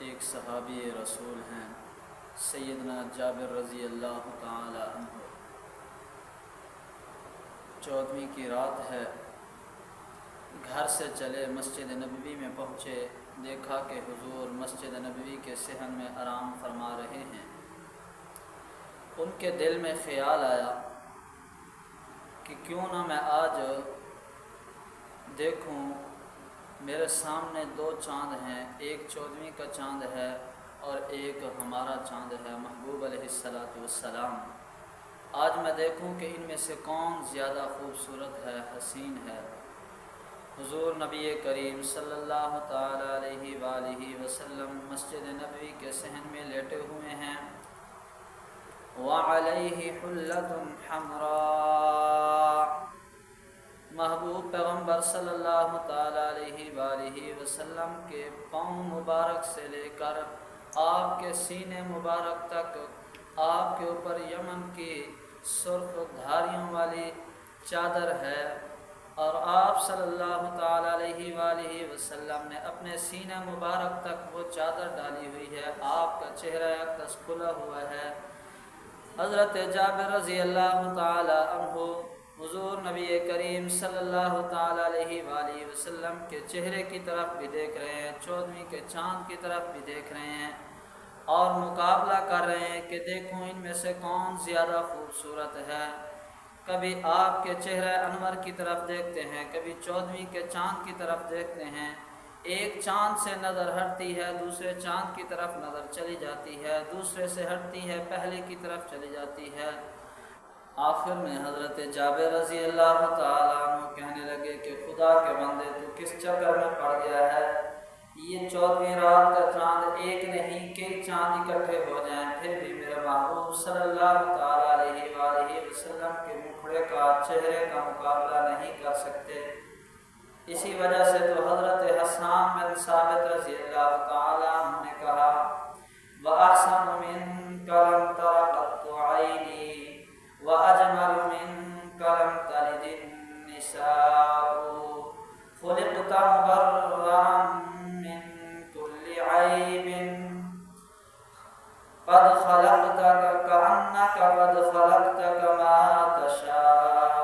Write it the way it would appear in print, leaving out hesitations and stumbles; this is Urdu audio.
ایک صحابی رسول ہیں سیدنا جابر رضی اللہ تعالی عنہ۔ 14ویں کی رات ہے، گھر سے چلے مسجد نبوی میں پہنچے، دیکھا کہ حضور مسجد نبوی کے صحن میں آرام فرما رہے ہیں۔ ان کے دل میں خیال آیا کہ کیوں نہ میں آج دیکھوں، میرے سامنے 2 چاند ہیں، ایک 14ویں کا چاند ہے اور ایک ہمارا چاند ہے محبوب علیہ السلام۔ آج میں دیکھوں کہ ان میں سے کون زیادہ خوبصورت ہے، حسین ہے۔ حضور نبی کریم صلی اللہ تعالی علیہ وآلہ وسلم مسجد نبوی کے صحن میں لیٹے ہوئے ہیں۔ وعلیہ حلۃ حمراء، محبوب پیغمبر صلی اللہ تعالی علیہ وآلہ وسلم کے پاؤں مبارک سے لے کر آپ کے سینے مبارک تک آپ کے اوپر یمن کی سرخ دھاریوں والی چادر ہے، اور آپ صلی اللہ تعالی علیہ وآلہ وسلم نے اپنے سینہ مبارک تک وہ چادر ڈالی ہوئی ہے، آپ کا چہرہ اقدس کھلا ہوا ہے۔ حضرت جابر رضی اللہ تعالی عنہ حضور نبی کریم صلی اللہ تعالی علیہ وآلہ وسلم کے چہرے کی طرف بھی دیکھ رہے ہیں، 14ویں کے چاند کی طرف بھی دیکھ رہے ہیں، اور مقابلہ کر رہے ہیں کہ دیکھوں ان میں سے کون زیادہ خوبصورت ہے۔ کبھی آپ کے چہرہ انور کی طرف دیکھتے ہیں، کبھی 14ویں کے چاند کی طرف دیکھتے ہیں، ایک چاند سے نظر ہٹتی ہے، دوسرے چاند کی طرف نظر چلی جاتی ہے، دوسرے سے ہٹتی ہے، پہلے کی طرف چلی جاتی ہے۔ آخر میں حضرت جابر رضی اللہ تعالیٰ عنہ کہنے لگے کہ خدا کے بندے تو کس چکر میں پڑ گیا ہے، یہ 14ویں رات کا چاند ایک نہیں کئی چاند اکٹھے ہو جائیں پھر بھی میرے محبوب صلی اللہ تعالیٰ علیہ وآلہ وسلم کے مکھڑے کا چہرے کا مقابلہ نہیں کر سکتے۔ اسی وجہ سے تو حضرت حسان بن ثابت رضی اللہ تعالیٰ عنہ نے کہا وَأَحْسَنُ مِنْكَ لَمْ تَرَ قَطُّ عَيْنِي وَأَجْمَلُ مِنْكَ لَمْ تَلِدِ النِّسَاءُ خُلِقْتَ مُبَرَّأً مِنْ كُلِّ عَيْبٍ قَدْ خَلَقْتَكَ كَأَنَّكَ قَدْ خَلَقْتَ كَمَا تَشَاءُ